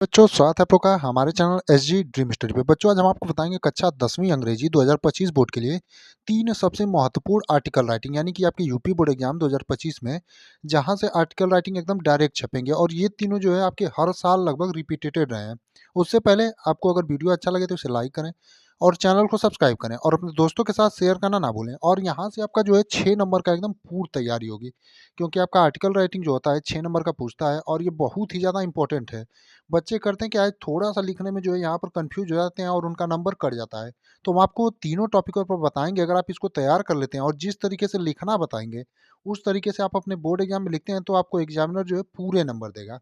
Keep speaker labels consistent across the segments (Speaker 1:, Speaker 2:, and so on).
Speaker 1: बच्चों स्वागत है आप लोग का हमारे चैनल एसजी ड्रीम स्टडी पे। बच्चों आज हम आपको बताएंगे कक्षा 10वीं अंग्रेजी 2025 बोर्ड के लिए तीन सबसे महत्वपूर्ण आर्टिकल राइटिंग यानी कि आपके यूपी बोर्ड एग्जाम 2025 में जहां से आर्टिकल राइटिंग एकदम डायरेक्ट छपेंगे और ये तीनों जो है आपके हर साल लगभग रिपीटेड रहे हैं। उससे पहले आपको अगर वीडियो अच्छा लगे तो इसे लाइक करें और चैनल को सब्सक्राइब करें और अपने दोस्तों के साथ शेयर करना ना भूलें। और यहाँ से आपका जो है 6 नंबर का एकदम पूर्ण तैयारी होगी, क्योंकि आपका आर्टिकल राइटिंग जो होता है 6 नंबर का पूछता है और ये बहुत ही ज़्यादा इंपॉर्टेंट है। बच्चे करते हैं क्या है, थोड़ा-सा लिखने में जो है यहाँ पर कन्फ्यूज़ हो जाते हैं और उनका नंबर कट जाता है। तो हम आपको तीनों टॉपिकों पर बताएँगे, अगर आप इसको तैयार कर लेते हैं और जिस तरीके से लिखना बताएँगे, उस तरीके से आप अपने बोर्ड एग्ज़ाम में लिखते हैं तो आपको एग्ज़ामिनर जो है पूरे नंबर देगा।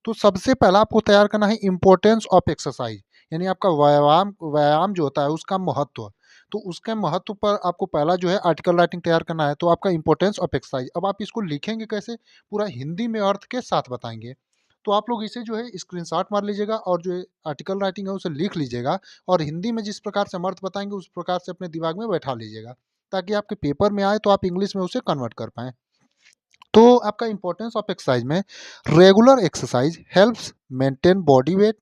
Speaker 1: तो सबसे पहला आपको तैयार करना है इम्पोर्टेंस ऑफ एक्सरसाइज, यानी आपका व्यायाम व्यायाम जो होता है उसका महत्व। तो उसके महत्व पर आपको पहला जो है आर्टिकल राइटिंग तैयार करना है। तो आपका इम्पोर्टेंस ऑफ एक्सरसाइज, अब आप इसको लिखेंगे कैसे, पूरा हिंदी में अर्थ के साथ बताएंगे। तो आप लोग इसे जो है स्क्रीनशॉट मार लीजिएगा और जो आर्टिकल राइटिंग है उसे लिख लीजिएगा और हिंदी में जिस प्रकार से हम अर्थ बताएंगे उस प्रकार से अपने दिमाग में बैठा लीजिएगा, ताकि आपके पेपर में आए तो आप इंग्लिश में उसे कन्वर्ट कर पाएँ। तो आपका इंपॉर्टेंस ऑफ एक्सरसाइज में regular exercise helps maintain body weight,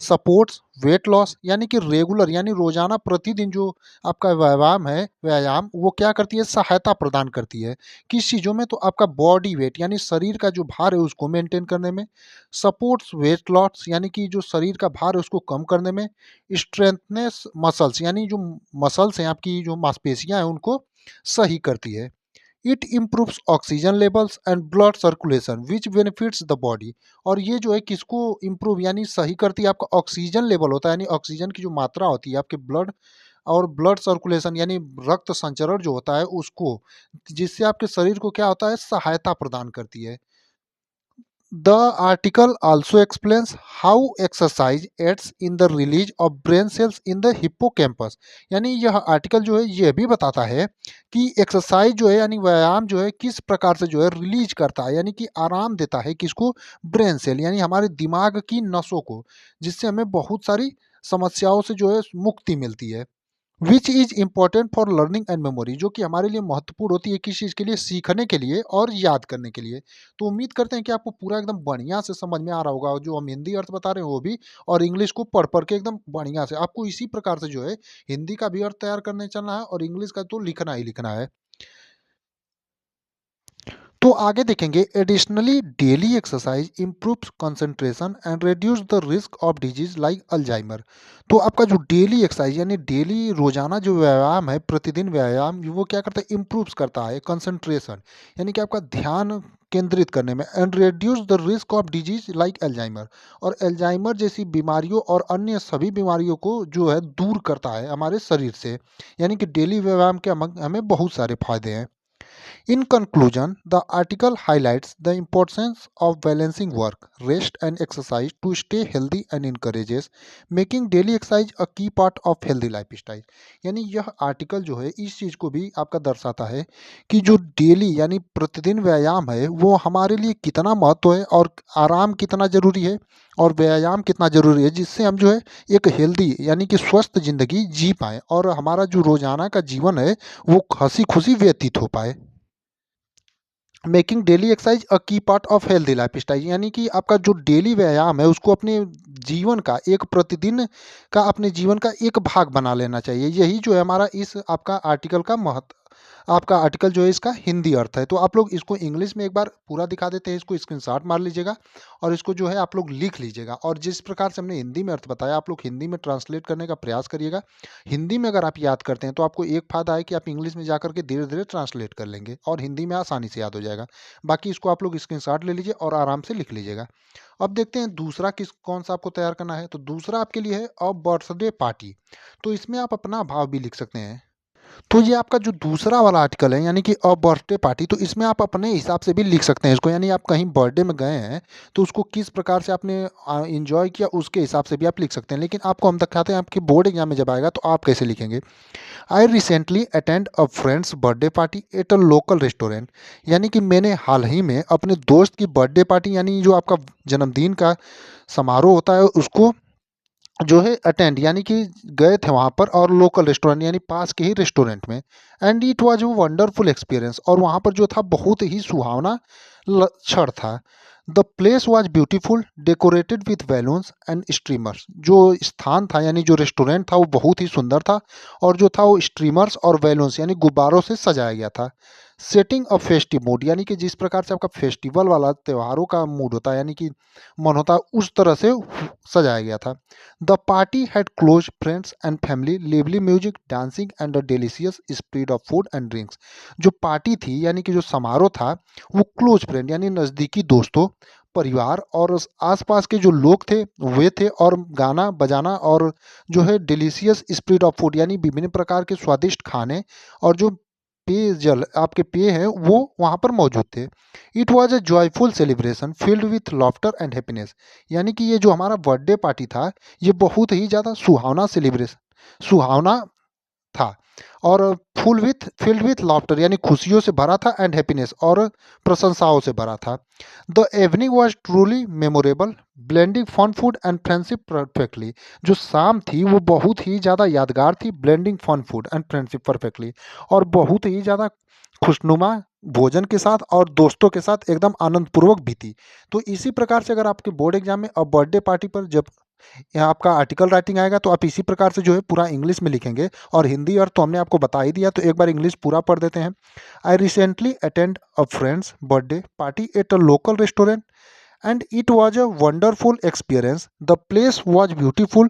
Speaker 1: supports weight loss, यानी कि रेगुलर यानी रोजाना प्रतिदिन जो आपका व्यायाम वो क्या करती है, सहायता प्रदान करती है। किस चीज़ों में, तो आपका बॉडी वेट यानी शरीर का जो भार है उसको मेंटेन करने में, सपोर्ट्स वेट लॉस यानी कि जो शरीर का भार है उसको कम करने में, स्ट्रेंथनेस मसल्स यानी जो मसल्स हैं आपकी जो मांसपेशियां हैं उनको सही करती है। It improves oxygen levels and blood circulation which benefits the body. और ये जो है किसको इम्प्रूव यानी सही करती है, आपका ऑक्सीजन लेवल होता है यानी ऑक्सीजन की जो मात्रा होती है आपके ब्लड और ब्लड सर्कुलेशन यानी रक्त संचरण जो होता है उसको, जिससे आपके शरीर को क्या होता है, सहायता प्रदान करती है। The article also explains how exercise aids in the release of brain cells in the hippocampus। यानी यह आर्टिकल जो है यह भी बताता है कि एक्सरसाइज जो है यानी व्यायाम जो है किस प्रकार से जो है रिलीज करता है, यानी कि आराम देता है किसको, ब्रेन सेल यानी हमारे दिमाग की नसों को, जिससे हमें बहुत सारी समस्याओं से जो है मुक्ति मिलती है। Which is important for learning and memory, जो कि हमारे लिए महत्वपूर्ण होती है किस चीज़ के लिए, सीखने के लिए और याद करने के लिए। तो उम्मीद करते हैं कि आपको पूरा एकदम बढ़िया से समझ में आ रहा होगा, जो हम हिंदी अर्थ बता रहे हैं वो भी, और इंग्लिश को पढ़ पढ़ के एकदम बढ़िया से आपको इसी प्रकार से जो है हिंदी का भी अर्थ तैयार करने चलना है और इंग्लिश का तो लिखना ही लिखना है। तो आगे देखेंगे, additionally daily exercise improves concentration and reduce the risk of disease like Alzheimer. तो आपका जो डेली एक्सरसाइज यानी डेली रोजाना जो व्यायाम है, प्रतिदिन व्यायाम, वो क्या करता है, इम्प्रूव्स करता है कंसंट्रेशन यानी कि आपका ध्यान केंद्रित करने में, and reduce the risk of disease like Alzheimer, और एल्जाइमर जैसी बीमारियों और अन्य सभी बीमारियों को जो है दूर करता है हमारे शरीर से। यानी कि डेली व्यायाम के हमें बहुत सारे फायदे हैं। In conclusion, the article highlights the importance of balancing work, rest, and exercise to stay healthy and encourages making daily exercise a key part of healthy lifestyle। यानी यह आर्टिकल जो है इस चीज़ को भी आपका दर्शाता है कि जो डेली यानी प्रतिदिन व्यायाम है वो हमारे लिए कितना महत्व है और आराम कितना ज़रूरी है और व्यायाम कितना ज़रूरी है, जिससे हम जो है एक हेल्दी यानी कि स्वस्थ ज़िंदगी जी पाएँ और हमारा जो रोज़ाना का जीवन है वो हंसी खुशी व्यतीत हो पाए। मेकिंग डेली एक्सरसाइज अ की part of healthy life style, यानी कि आपका जो डेली व्यायाम है उसको अपने जीवन का एक प्रतिदिन का अपने जीवन का एक भाग बना लेना चाहिए। यही जो है हमारा इस आपका आर्टिकल का महत्व, आपका आर्टिकल जो है इसका हिंदी अर्थ है। तो आप लोग इसको इंग्लिश में एक बार पूरा दिखा देते हैं, इसको स्क्रीनशॉट मार लीजिएगा और इसको जो है आप लोग लिख लीजिएगा, और जिस प्रकार से हमने हिंदी में अर्थ बताया आप लोग हिंदी में ट्रांसलेट करने का प्रयास करिएगा। हिंदी में अगर आप याद करते हैं तो आपको एक फायदा है कि आप इंग्लिश में जाकर के धीरे धीरे ट्रांसलेट कर लेंगे और हिंदी में आसानी से याद हो जाएगा। बाकी इसको आप लोग स्क्रीनशॉट ले लीजिए और आराम से लिख लीजिएगा। अब देखते हैं दूसरा किस कौन सा आपको तैयार करना है। तो दूसरा आपके लिए है अ बर्थडे पार्टी। तो इसमें आप अपना भाव भी लिख सकते हैं। तो ये आपका जो दूसरा वाला आर्टिकल है यानी कि अ बर्थडे पार्टी, तो इसमें आप अपने हिसाब से भी लिख सकते हैं इसको, यानी आप कहीं बर्थडे में गए हैं तो उसको किस प्रकार से आपने एंजॉय किया उसके हिसाब से भी आप लिख सकते हैं। लेकिन आपको हम दिखाते हैं आपके बोर्ड एग्जाम में जब आएगा तो आप कैसे लिखेंगे। I recently attend a friends birthday party at a local restaurant, यानी कि मैंने हाल ही में अपने दोस्त की बर्थडे पार्टी यानी जो आपका जन्मदिन का समारोह होता है उसको जो है अटेंड यानी कि गए थे वहाँ पर, और लोकल रेस्टोरेंट यानी पास के ही रेस्टोरेंट में। And it was a wonderful experience, और वहाँ पर जो था बहुत ही सुहावना क्षण था। The place was beautiful decorated with balloons and streamers. जो स्थान था यानी जो रेस्टोरेंट था वो बहुत ही सुंदर था और जो था वो स्ट्रीमर्स और बैलून्स यानी गुब्बारों से सजाया गया था। सेटिंग अ फेस्टिव मूड यानी कि जिस प्रकार से आपका फेस्टिवल वाला त्योहारों का मूड होता है यानी कि मन होता है उस तरह से सजाया गया था। The party had close friends and family, lively music, dancing and a delicious spread of food and drinks. जो पार्टी थी यानी कि जो समारोह था वो क्लोज फ्रेंड यानी नज़दीकी दोस्तों, परिवार और आसपास के जो लोग थे वे थे, और गाना बजाना और जो है डिलीशियस स्प्रेड ऑफ फूड यानी विभिन्न प्रकार के स्वादिष्ट खाने और जो पेयजल आपके पेय हैं वो वहाँ पर मौजूद थे। It was a joyful celebration filled with laughter and happiness. यानी कि ये जो हमारा बर्थडे पार्टी था ये बहुत ही ज़्यादा सुहावना सेलिब्रेशन सुहावना था और full with field with laughter यानी खुशियों से भरा था एंड हैप्पीनेस और प्रशंसाओं से भरा था। The evening was truly memorable blending fun food and friendship perfectly. जो शाम थी वो बहुत ही ज़्यादा यादगार थी, blending fun food and friendship perfectly, और बहुत ही ज़्यादा खुशनुमा भोजन के साथ और दोस्तों के साथ एकदम आनंदपूर्वक बीती। तो इसी प्रकार से अगर आपके बोर्ड एग्जाम में अब बर्थडे पार्टी पर जब यहाँ आपका आर्टिकल राइटिंग आएगा तो आप इसी प्रकार से जो है पूरा इंग्लिश में लिखेंगे, और हिंदी अर्थ तो हमने आपको बता ही दिया, तो एक बार इंग्लिश पूरा पढ़ देते हैं। I recently attend a friends birthday party at a local restaurant and it was a wonderful experience. The place was beautiful,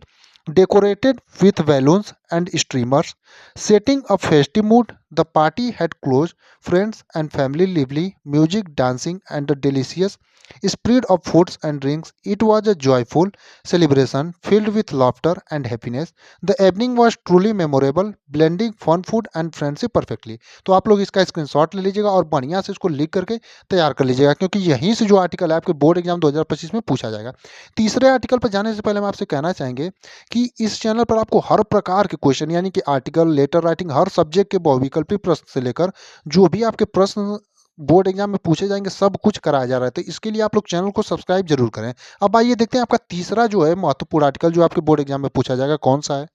Speaker 1: decorated with balloons and streamers, setting a festive mood. The party had close friends and family, lively music, dancing, and a delicious spread of foods and drinks. It was a joyful celebration filled with laughter and happiness. The evening was truly memorable, blending fun food and friendship perfectly. तो आप लोग इसका screenshot ले लीजिएगा और बढ़िया से इसको लिख करके तैयार कर लीजिएगा, क्योंकि यहीं से जो आर्टिकल है आपके बोर्ड एग्जाम 2025 में पूछा जाएगा। तीसरे आर्टिकल पर जाने से पहले हम आपसे कहना चाहेंगे कि इस चैनल पर आपको हर प्रकार के क्वेश्चन यानी कि आर्टिकल, लेटर राइटिंग, हर सब्जेक्ट के बहुविकल्पी प्रश्न से लेकर जो भी आपके प्रश्न बोर्ड एग्जाम में पूछे जाएंगे सब कुछ कराया जा रहा है। तो इसके लिए आप लोग चैनल को सब्सक्राइब जरूर करें। अब आइए देखते हैं आपका तीसरा जो है महत्वपूर्ण आर्टिकल जो आपके बोर्ड एग्जाम में पूछा जाएगा कौन सा है।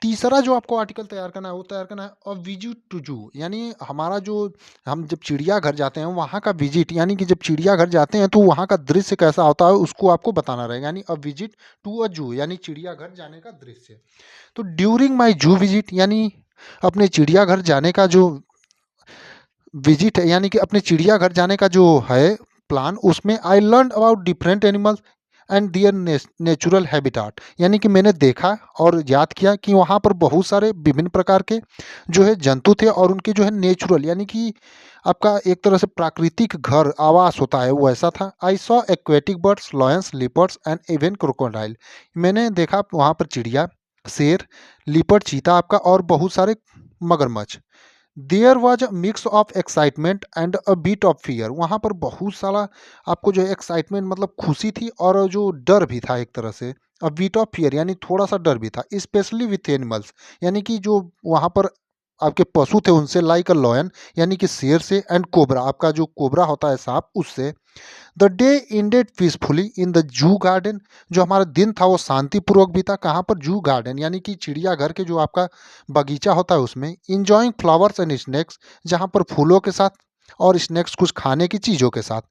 Speaker 1: तीसरा जो आपको आर्टिकल तैयार करना है वो तैयार करना है अ विजिट टू जू, यानी हमारा जो हम जब चिड़ियाघर जाते हैं वहाँ का विजिट, यानी कि जब चिड़ियाघर जाते हैं तो वहाँ का दृश्य कैसा होता है उसको आपको बताना रहेगा, यानी अ विजिट टू अ जू यानी चिड़ियाघर जाने का दृश्य। तो ड्यूरिंग माई जू विजिट यानी अपने चिड़ियाघर जाने का जो विजिट है यानी कि अपने चिड़ियाघर जाने का जो है प्लान, उसमें I learn about different animals and their natural habitat, यानी कि मैंने देखा और याद किया कि वहाँ पर बहुत सारे विभिन्न प्रकार के जो है जंतु थे और उनके जो है नेचुरल यानी कि आपका एक तरह से प्राकृतिक घर आवास होता है वो ऐसा था। I saw aquatic birds, lions, leopards and even crocodile. मैंने देखा वहाँ पर चिड़िया, शेर, लिपर्ड, चीता आपका और बहुत सारे मगरमच्छ। There was a mix of excitement and a bit of fear. वहाँ पर बहुत सारा आपको जो है एक्साइटमेंट मतलब खुशी थी और जो डर भी था एक तरह से। अ बीट ऑफ फियर यानी थोड़ा सा डर भी था, स्पेशली विथ एनिमल्स यानी कि जो वहाँ पर आपके पशु थे उनसे, लाइक अ लॉयन यानी कि शेर से, एंड कोबरा आपका जो कोबरा होता है सांप उससे। The day ended peacefully in the zoo garden. जो हमारा दिन था वो शांतिपूर्वक बीता, कहाँ पर, जू गार्डन यानी कि चिड़ियाघर के जो आपका बगीचा होता है उसमें। इंजॉइंग फ्लावर्स एंड स्नैक्स, जहाँ पर फूलों के साथ और स्नैक्स कुछ खाने की चीज़ों के साथ।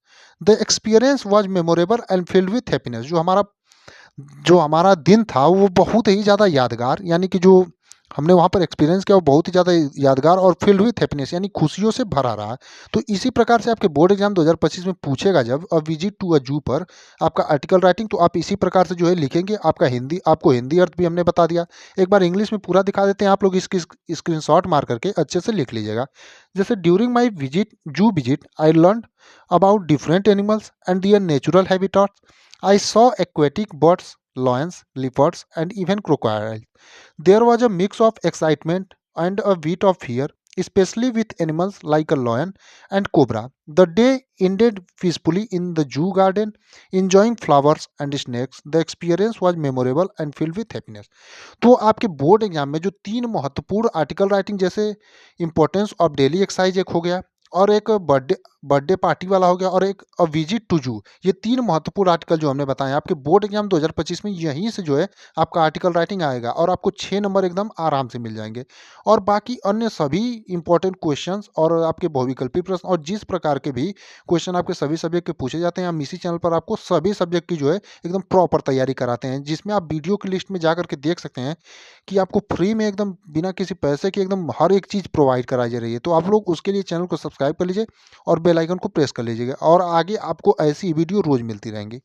Speaker 1: The experience was memorable and filled with happiness. जो हमारा दिन था वो बहुत ही ज़्यादा यादगार, यानी कि जो हमने वहाँ पर एक्सपीरियंस किया वो बहुत ही ज़्यादा यादगार और फिल्ड विथ हैप्पीनेस यानी खुशियों से भरा रहा। तो इसी प्रकार से आपके बोर्ड एग्जाम 2025 में पूछेगा जब अ विजिट टू अ जू पर आपका आर्टिकल राइटिंग, तो आप इसी प्रकार से जो है लिखेंगे। आपका हिंदी, आपको हिंदी अर्थ भी हमने बता दिया, एक बार इंग्लिश में पूरा दिखा देते हैं, आप लोग इसकी स्क्रीनशॉट मार करके अच्छे से लिख लीजिएगा। जैसे during my visit zoo visit I learn about different animals and their natural habitats. I saw aquatic birds, lions, leopards, and even crocodiles. There was a mix of excitement and a bit of fear, especially with animals like a lion and cobra. The day ended peacefully in the zoo garden, enjoying flowers and snakes. The experience was memorable and filled with happiness. तो आपके board exam में जो तीन महत्वपूर्ण article writing, जैसे importance of daily exercise एक हो गया, और एक बर्थडे बर्थडे पार्टी वाला हो गया और एक अ विजिट टू जू। ये 3 महत्वपूर्ण आर्टिकल जो हमने बताए हैं, आपके बोर्ड एग्ज़ाम 2025 में यहीं से जो है आपका आर्टिकल राइटिंग आएगा और आपको 6 नंबर एकदम आराम से मिल जाएँगे। और बाकी अन्य सभी इम्पोर्टेंट क्वेश्चंस और आपके बहुविकल्पी प्रश्न और जिस प्रकार के भी क्वेश्चन आपके सभी सब्जेक्ट के पूछे जाते हैं, हम इसी चैनल पर आपको सभी सब्जेक्ट की जो है एकदम प्रॉपर तैयारी कराते हैं, जिसमें आप वीडियो की लिस्ट में जा कर के देख सकते हैं कि आपको फ्री में एकदम बिना किसी पैसे के एकदम हर एक चीज़ प्रोवाइड कराई जा रही है। तो आप लोग उसके लिए चैनल को सब्सक्राइब कर लीजिए और बेल आइकन को प्रेस कर लीजिएगा और आगे आपको ऐसी वीडियो रोज़ मिलती रहेंगी।